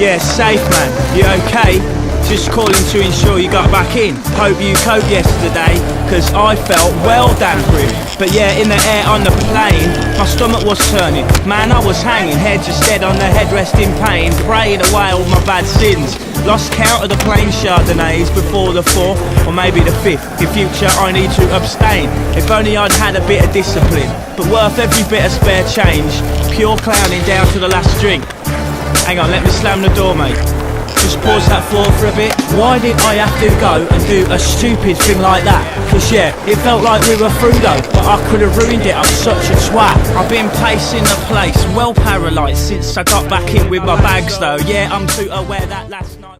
Yeah, safe man, you okay? Just calling to ensure you got back in. Hope you coped yesterday, cause I felt well damn grim. But yeah, in the air on the plane, my stomach was turning. Man, I was hanging, head just dead on the headrest in pain, praying away all my bad sins. Lost count of the plane Chardonnays before the 4th, or maybe the 5th. In future I need to abstain. If only I'd had a bit of discipline, but worth every bit of spare change. Pure clowning down to the last drink. Hang on, let me slam the door, mate. Just pause that floor for a bit. Why did I have to go and do a stupid thing like that? Cause yeah, it felt like we were through though, but I could have ruined it, I'm such a twat. I've been pacing the place, well paralysed since I got back in with my bags though. Yeah, I'm too aware that last night